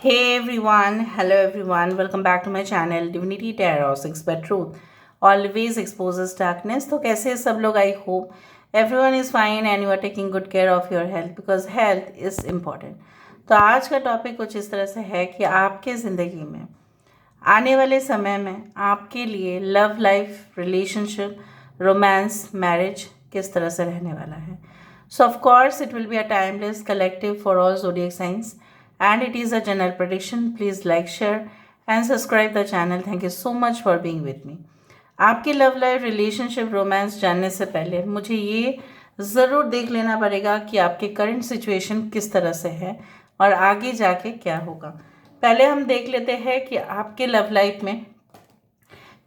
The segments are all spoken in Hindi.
Hey everyone, hello everyone, welcome back to my channel Divinity Tarot 6 but Truth always exposes darkness. तो कैसे हैं सब लोग? I hope everyone is fine and you are taking good care of your health because health is important. तो आज का टॉपिक कुछ इस तरह से है कि आपके ज़िंदगी में आने वाले समय में आपके लिए love life, relationship, romance, marriage किस तरह से रहने वाला है. So of course it will be a timeless collective for all zodiac signs and it is a general prediction. Please like, share and subscribe the channel. Thank you so much for being with me. आपकी लव लाइफ, रिलेशनशिप, रोमांस जानने से पहले मुझे ये ज़रूर देख लेना पड़ेगा कि आपके करंट सिचुएशन किस तरह से है और आगे जाके क्या होगा. पहले हम देख लेते हैं कि आपके लव लाइफ में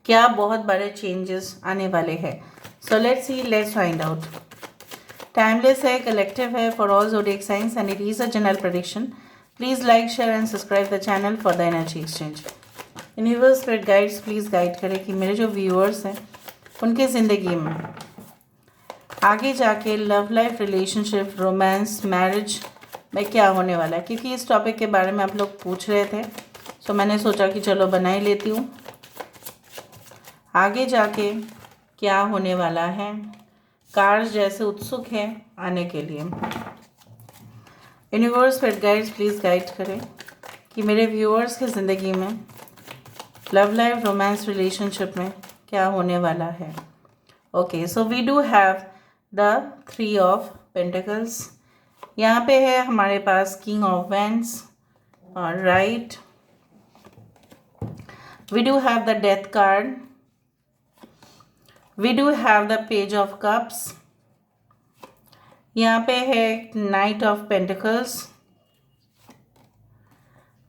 क्या बहुत बड़े चेंजेस आने वाले हैं. So let's see, let's find out. Timeless है, कलेक्टिव है for all zodiac signs and it is a general prediction. Please like, share and subscribe the channel for the energy exchange. Universe spirit guides please guide करें कि मेरे जो व्यूअर्स हैं उनकी ज़िंदगी में आगे जाके love life, relationship, romance, marriage में क्या होने वाला है, क्योंकि इस टॉपिक के बारे में आप लोग पूछ रहे थे. सो मैंने सोचा कि चलो बना ही लेती हूँ. आगे जाके क्या होने वाला है, कार्स जैसे उत्सुक हैं आने के लिए. Universe spirit guides please guide करें कि मेरे व्यूअर्स की ज़िंदगी में लव लाइफ, रोमांस, रिलेशनशिप में क्या होने वाला है. Okay, so we do have the 3 of pentacles. यहाँ पे है हमारे पास किंग ऑफ वैंड्स और right. We do have the death card. We do have the page of cups. यहाँ पे है knight of pentacles.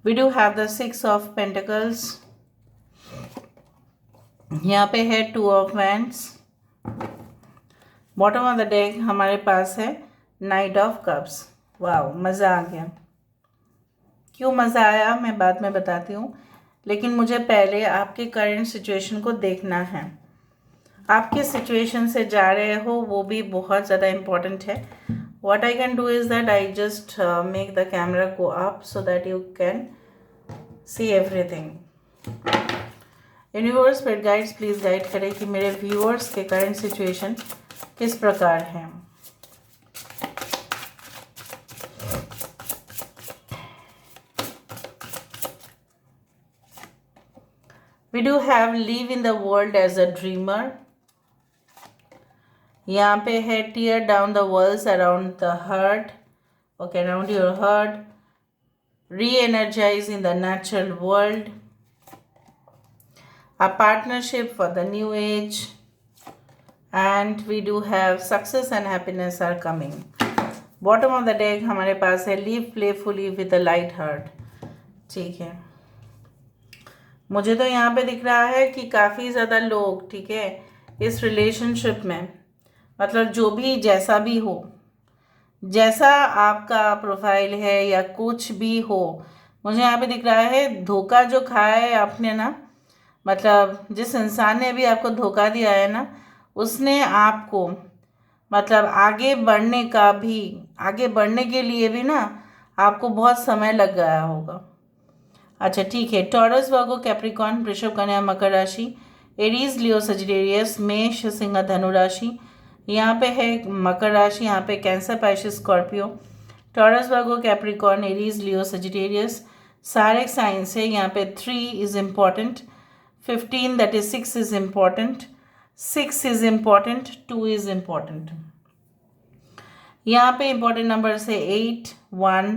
We do have the 6 of pentacles. यहाँ पे है 2 of wands. Bottom of the deck हमारे पास है नाइट ऑफ कप्स. वाओ, मज़ा आ गया. क्यों मज़ा आया मैं बाद में बताती हूँ, लेकिन मुझे पहले आपके करंट सिचुएशन को देखना है. आप किस सिचुएशन से जा रहे हो वो भी बहुत ज़्यादा इम्पॉर्टेंट है. What I can do is that I just make the camera go up so that you can see everything. Universe spirit guides please guide करें कि मेरे व्यूअर्स के करंट सिचुएशन किस प्रकार है. We do have live in the world as a dreamer. यहाँ पे है tear down the walls around the heart, okay, around your heart, re-energize in the natural world, a partnership for the new age, and we do have success and happiness are coming. Bottom of the deck हमारे पास है live playfully with a light heart. ठीक है, मुझे तो यहाँ पे दिख रहा है कि काफ़ी ज़्यादा लोग, ठीक है, इस रिलेशनशिप में, मतलब जो भी जैसा भी हो, जैसा आपका प्रोफाइल है या कुछ भी हो, मुझे यहाँ पे दिख रहा है धोखा जो खाया है आपने ना, मतलब जिस इंसान ने भी आपको धोखा दिया है ना, उसने आपको मतलब आगे बढ़ने के लिए भी ना आपको बहुत समय लग गया होगा. अच्छा ठीक है. टॉरस, वर्गो, कैप्रिकॉर्न, वृषभ, कन्या, मकर राशि, एरीज, लियो, सजिटेरियस, मेष, सिंह, धनु राशि. यहाँ पे है मकर राशि, यहाँ पे कैंसर, पाइसेस, स्कॉर्पियो. टॉरस, वर्गो, कैप्रिकॉर्न, एरीज, लियो, सजिटेरियस सारे साइंस है. यहाँ पे 3 is important, 15 that is 6 is important, 6 is important, 2 is important. यहाँ पे इम्पॉर्टेंट नंबर्स है 8, 1,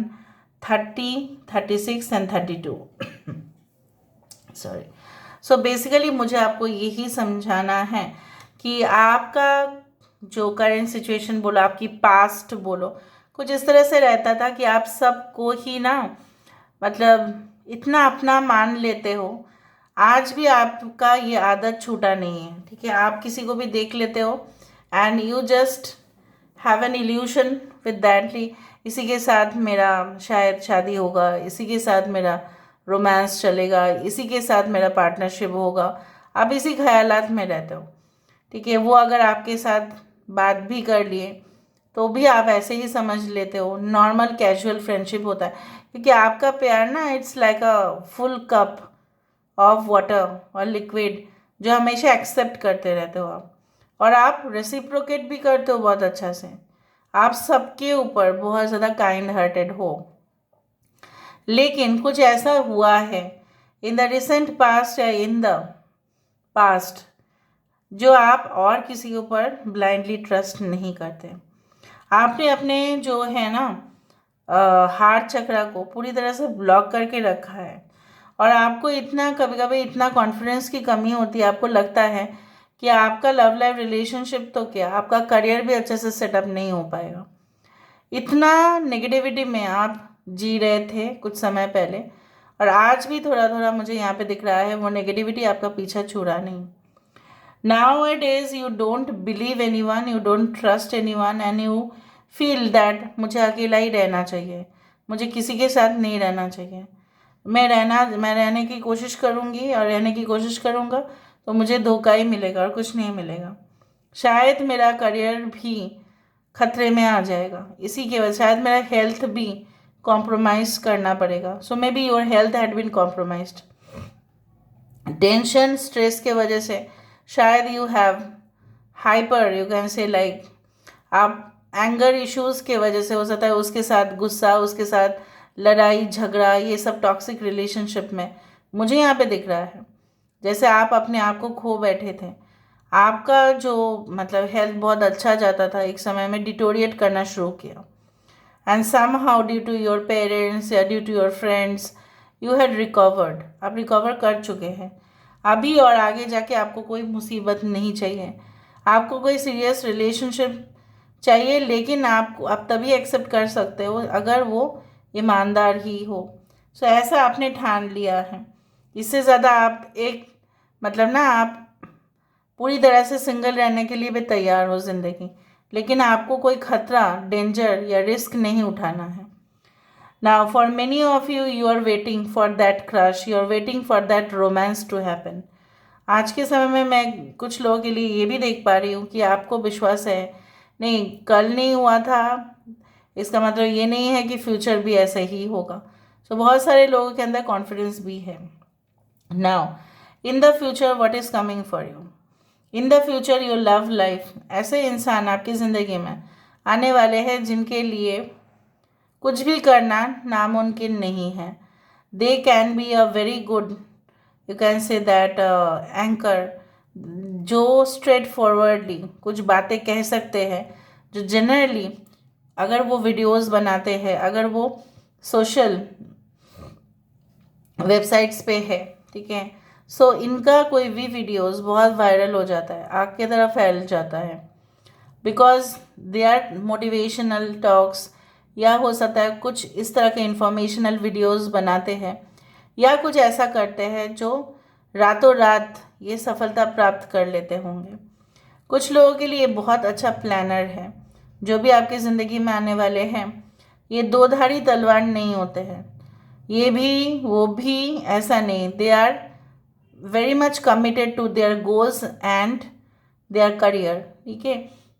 30, 36 एंड 32. सॉरी. सो बेसिकली मुझे आपको यही समझाना है कि आपका जो करंट सिचुएशन बोलो, आपकी पास्ट बोलो, कुछ इस तरह से रहता था कि आप सबको ही ना मतलब इतना अपना मान लेते हो. आज भी आपका ये आदत छूटा नहीं है, ठीक है. आप किसी को भी देख लेते हो and you just have an illusion with दैटली, इसी के साथ मेरा शायद शादी होगा, इसी के साथ मेरा रोमांस चलेगा, इसी के साथ मेरा पार्टनरशिप होगा. आप इसी ख्यालात में रहते हो, ठीक है. वो अगर आपके साथ बात भी कर लिए तो भी आप ऐसे ही समझ लेते हो, नॉर्मल कैजुअल फ्रेंडशिप होता है. क्योंकि आपका प्यार ना it's like a full cup of water और लिक्विड जो हमेशा एक्सेप्ट करते रहते हो आप, और आप रेसिप्रोकेट भी करते हो बहुत अच्छा से। आप सबके ऊपर बहुत ज़्यादा काइंड हार्टेड हो। लेकिन कुछ ऐसा हुआ है इन द रिसेंट पास्ट या इन द पास्ट जो आप और किसी के ऊपर ब्लाइंडली ट्रस्ट नहीं करते। आपने अपने जो है ना हार्ट चक्रा को पूरी तरह से ब्लॉक करके रखा है, और आपको इतना कभी कभी इतना कॉन्फिडेंस की कमी होती है, आपको लगता है कि आपका लव लाइफ रिलेशनशिप तो क्या, आपका करियर भी अच्छे से सेटअप नहीं हो पाएगा। इतना नेगेटिविटी में आप जी रहे थे कुछ समय पहले, और आज भी थोड़ा थोड़ा मुझे यहाँ पे दिख रहा है वो नेगेटिविटी आपका पीछा छुड़ा नहीं। Nowadays you don't believe anyone, you don't trust anyone and you feel that मुझे अकेला ही रहना चाहिए, मुझे किसी के साथ नहीं रहना चाहिए। मैं रहने की कोशिश करूँगी और रहने की कोशिश करूँगा तो मुझे धोखा ही मिलेगा और कुछ नहीं मिलेगा। शायद मेरा करियर भी खतरे में आ जाएगा, इसी के वजह शायद मेरा हेल्थ भी कॉम्प्रोमाइज़ करना पड़ेगा। So maybe your health had been compromised. Tension stress के वजह से शायद you have hyper, you can say like, आप एंगर इश्यूज के वजह से हो सकता है उसके साथ गुस्सा, उसके साथ लड़ाई झगड़ा, ये सब टॉक्सिक रिलेशनशिप में मुझे यहाँ पे दिख रहा है जैसे आप अपने आप को खो बैठे थे। आपका जो मतलब हेल्थ बहुत अच्छा जाता था, एक समय में डिटोरिएट करना शुरू किया, and somehow due to your parents या due to your friends you had recovered, आप रिकवर कर चुके हैं। अभी और आगे जाके आपको कोई मुसीबत नहीं चाहिए, आपको कोई सीरियस रिलेशनशिप चाहिए, लेकिन आप तभी एक्सेप्ट कर सकते हो अगर वो ईमानदार ही हो। सो ऐसा आपने ठान लिया है। इससे ज़्यादा आप एक मतलब ना आप पूरी तरह से सिंगल रहने के लिए भी तैयार हो ज़िंदगी, लेकिन आपको कोई खतरा, डेंजर या रिस्क नहीं उठाना है। Now, for many of you, you are waiting for that crush, you are waiting for that romance to happen. आज के समय में मैं कुछ लोगों के लिए ये भी देख पा रही हूँ कि आपको विश्वास है, नहीं कल नहीं हुआ था इसका मतलब ये नहीं है कि फ्यूचर भी ऐसा ही होगा। सो बहुत सारे लोगों के अंदर कॉन्फिडेंस भी है। Now in the future what is coming for you, in the future your love life, ऐसे इंसान आपकी ज़िंदगी में आने वाले हैं जिनके लिए कुछ भी करना नामुमकिन नहीं है। They can be a very good, you can say that anchor, जो स्ट्रेट फॉरवर्डली कुछ बातें कह सकते हैं, जो जनरली अगर वो वीडियोस बनाते हैं, अगर वो सोशल वेबसाइट्स पे है, ठीक है, सो इनका कोई भी वीडियोस बहुत वायरल हो जाता है, आग की तरह फैल जाता है, because they are motivational talks, या हो सकता है कुछ इस तरह के इंफॉर्मेशनल वीडियोस बनाते हैं, या कुछ ऐसा करते हैं जो रातों रात ये सफलता प्राप्त कर लेते होंगे। कुछ लोगों के लिए बहुत अच्छा प्लानर है, जो भी आपकी ज़िंदगी में आने वाले हैं ये दो धारी तलवार नहीं होते हैं, ये भी वो भी ऐसा नहीं, they are very much committed to their goals and their career, ठीक है।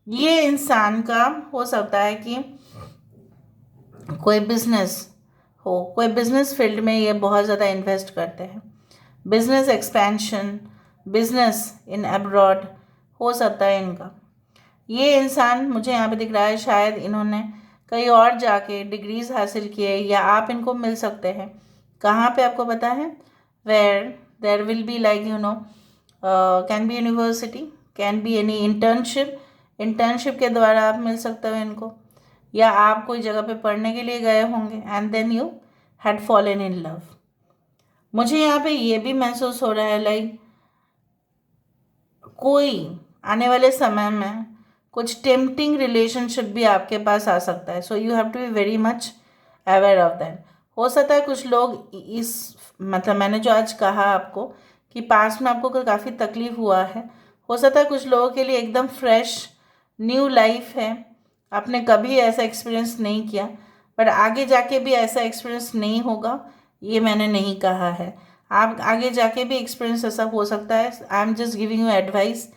ये इंसान का हो सकता है कि कोई बिजनेस हो, कोई बिजनेस फील्ड में ये बहुत ज़्यादा इन्वेस्ट करते हैं, business expansion, business in abroad हो सकता है इनका। ये इंसान मुझे यहाँ पे दिख रहा है शायद इन्होंने कहीं और जाके डिग्रीज हासिल किए, या आप इनको मिल सकते हैं। कहाँ पे आपको पता है, where there will be like you know, can be university, can be any internship, internship के द्वारा आप मिल सकते हो इनको, या आप कोई जगह पे पढ़ने के लिए गए होंगे and then you had fallen in love. मुझे यहाँ पे ये भी महसूस हो रहा है लाइक कोई आने वाले समय में कुछ टेम्पटिंग रिलेशनशिप भी आपके पास आ सकता है। So you have to be very much aware of that. हो सकता है कुछ लोग इस मतलब मैंने जो आज कहा आपको कि पास्ट में आपको काफ़ी तकलीफ हुआ है, हो सकता है कुछ लोगों के लिए एकदम फ्रेश न्यू लाइफ है, आपने कभी ऐसा एक्सपीरियंस नहीं किया, बट आगे जाके भी ऐसा एक्सपीरियंस नहीं होगा ये मैंने नहीं कहा है। आप आगे जाके भी एक्सपीरियंस ऐसा हो सकता है। I am just giving you advice,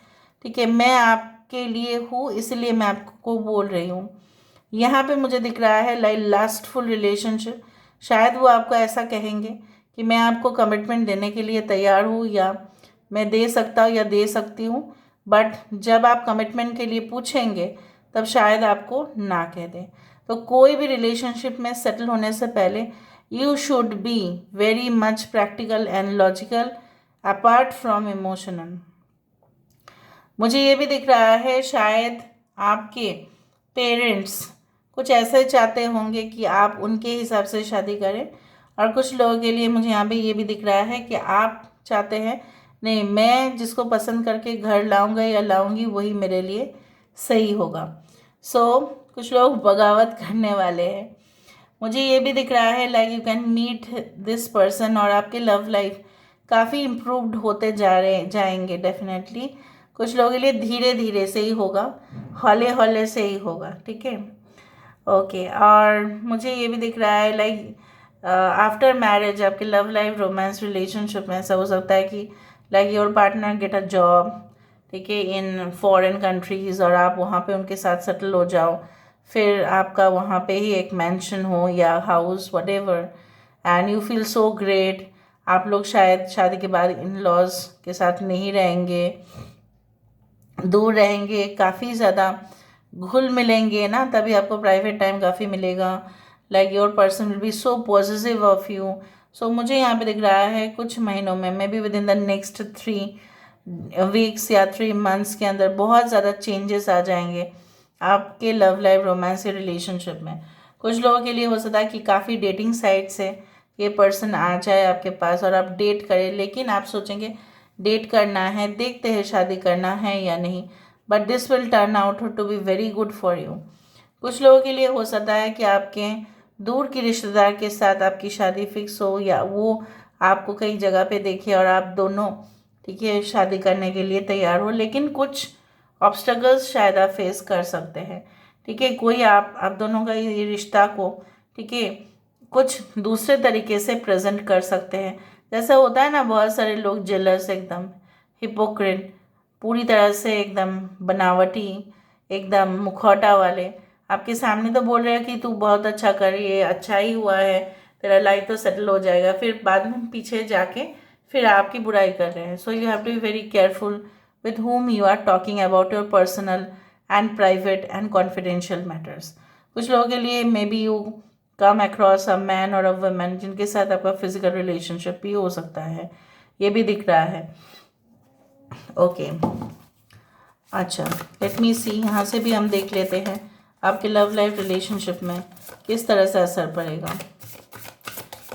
ठीक है, मैं आपके लिए हूँ इसलिए मैं आपको बोल रही हूँ। यहाँ पे मुझे दिख रहा है लाइक लास्टफुल रिलेशनशिप, शायद वो आपको ऐसा कहेंगे कि मैं आपको कमिटमेंट देने के लिए तैयार हूँ, या मैं दे सकता हूँ या दे सकती हूँ, बट जब आप कमिटमेंट के लिए पूछेंगे तब शायद आपको ना कह दें। तो कोई भी रिलेशनशिप में सेटल होने से पहले you should be very much practical and logical apart from emotional. मुझे ये भी दिख रहा है शायद आपके पेरेंट्स कुछ ऐसे चाहते होंगे कि आप उनके हिसाब से शादी करें, और कुछ लोगों के लिए मुझे यहाँ पे ये भी दिख रहा है कि आप चाहते हैं नहीं, मैं जिसको पसंद करके घर लाऊंगा या लाऊंगी वही मेरे लिए सही होगा। सो कुछ लोग बगावत करने वाले हैं। मुझे ये भी दिख रहा है like you can meet this person, और आपके लव लाइफ काफ़ी इम्प्रूव्ड होते जाएंगे डेफिनेटली। कुछ लोगों के लिए धीरे धीरे से ही होगा, हौले हौले से ही होगा, ठीक है। ओके, और मुझे ये भी दिख रहा है लाइक आफ्टर मैरिज आपके लव लाइफ रोमांस रिलेशनशिप में ऐसा हो सकता है कि like your partner get a job, ठीक है, इन फॉरेन कंट्रीज़, और आप वहाँ पे उनके साथ सेटल हो जाओ, फिर आपका वहाँ पे ही एक मैंशन हो या house whatever, and you feel so great. आप लोग शायद शादी के बाद इन लॉज के साथ नहीं रहेंगे, दूर रहेंगे, काफ़ी ज़्यादा घुल मिलेंगे ना, तभी आपको प्राइवेट टाइम काफ़ी मिलेगा। Like your person will be so positive of you. So मुझे यहाँ पे दिख रहा है कुछ महीनों में, maybe within the next 3 weeks या 3 मंथ्स के अंदर बहुत ज़्यादा चेंजेस आ जाएंगे आपके लव लाइफ रोमांस रिलेशनशिप में। कुछ लोगों के लिए हो सकता है कि काफ़ी डेटिंग साइट से ये पर्सन आ जाए आपके पास और आप डेट करें, लेकिन आप सोचेंगे डेट करना है, देखते हैं शादी करना है या नहीं, but this will turn out to be very good for you. कुछ लोगों के लिए हो सकता है कि आपके दूर की रिश्तेदार के साथ आपकी शादी फिक्स हो, या वो आपको कई जगह पे देखे और आप दोनों, ठीक है, शादी करने के लिए तैयार हो, लेकिन कुछ ऑब्स्टकल्स शायद आप फेस कर सकते हैं, ठीक है। कोई आप दोनों का ये रिश्ता को, ठीक है, कुछ दूसरे तरीके से प्रेजेंट कर सकते हैं। जैसा होता है ना, बहुत सारे लोग जेलस, एकदम हिपोक्रेट, पूरी तरह से एकदम बनावटी, एकदम मुखौटा वाले, आपके सामने तो बोल रहे हैं कि तू बहुत अच्छा कर, ये अच्छा ही हुआ है, तेरा लाइफ तो सेटल हो जाएगा, फिर बाद में पीछे जाके फिर आपकी बुराई कर रहे हैं। So you have to be very careful with whom you are talking about your personal and private and confidential matters। कुछ लोगों के लिए may be you come across a man और अ वुमेन जिनके साथ आपका फिजिकल रिलेशनशिप भी हो सकता है, ये भी दिख रहा है। ओके, अच्छा, लेट मी सी, यहाँ से भी हम देख लेते हैं आपके लव लाइफ रिलेशनशिप में किस तरह से असर पड़ेगा।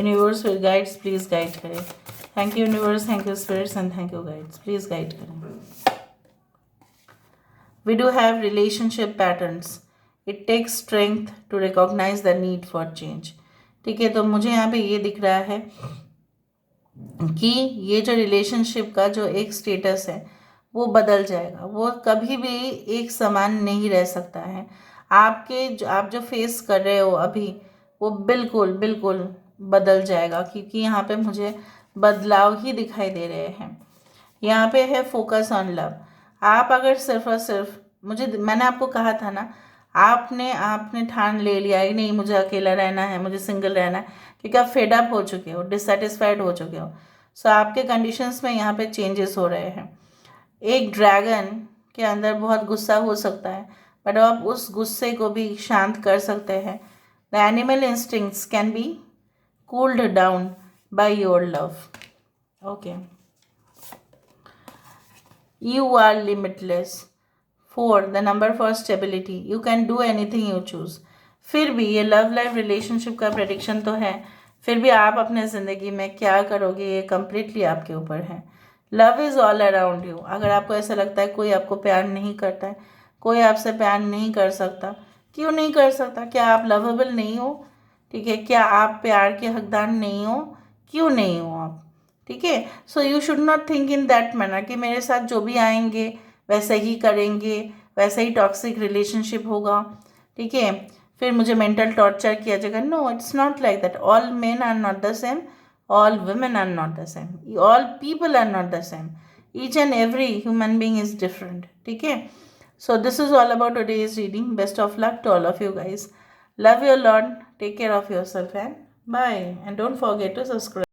Universe will guides, please guide करें। Thank you universe, thank you spirits and thank you guides, please guide करें। We do have relationship patterns. It takes strength to recognize the need for change। ठीक है, तो मुझे यहाँ पे ये दिख रहा है कि ये जो रिलेशनशिप का जो एक स्टेटस है वो बदल जाएगा, वो कभी भी एक समान नहीं रह सकता है। आप जो फेस कर रहे हो अभी, वो बिल्कुल बिल्कुल बदल जाएगा, क्योंकि यहाँ पे मुझे बदलाव ही दिखाई दे रहे हैं। यहाँ पे है फोकस ऑन लव। आप अगर सिर्फ और सिर्फ, मैंने आपको कहा था ना, आपने ठान ले लिया कि नहीं मुझे अकेला रहना है, मुझे सिंगल रहना है, क्योंकि आप फेड अप हो चुके हो, डिससेटिस्फाइड हो चुके हो। सो आपके कंडीशंस में यहाँ पे चेंजेस हो रहे हैं। एक ड्रैगन के अंदर बहुत गुस्सा हो सकता है, बट आप उस गुस्से को भी शांत कर सकते हैं। The animal instincts can be cooled down by your love. Okay, you are limitless। 4, the number for stability, you can do anything you choose। फिर भी ये लव लाइफ रिलेशनशिप का प्रेडिक्शन तो है, फिर भी आप अपने ज़िंदगी में क्या करोगे ये कम्प्लीटली आपके ऊपर है। Love is all around you. अगर आपको ऐसा लगता है कोई आपको प्यार नहीं करता है, कोई आपसे प्यार नहीं कर सकता, क्यों नहीं कर सकता? क्या आप लवेबल नहीं हो? ठीक है, क्या आप प्यार के हकदार नहीं हो? क्यों नहीं हो आप? ठीक है, so you should not think in that manner कि मेरे साथ जो भी आएंगे वैसे ही करेंगे, वैसे ही टॉक्सिक रिलेशनशिप होगा, ठीक है, फिर मुझे मेंटल टॉर्चर किया जाएगा। No, it's not like that. All men are not the same, all women are not the same, all people are not the same, each and every human being is different, ठीक है। So this is all about today's reading. Best of luck to all of you guys. Love your lord, take care of yourself and Bye, and don't forget to subscribe.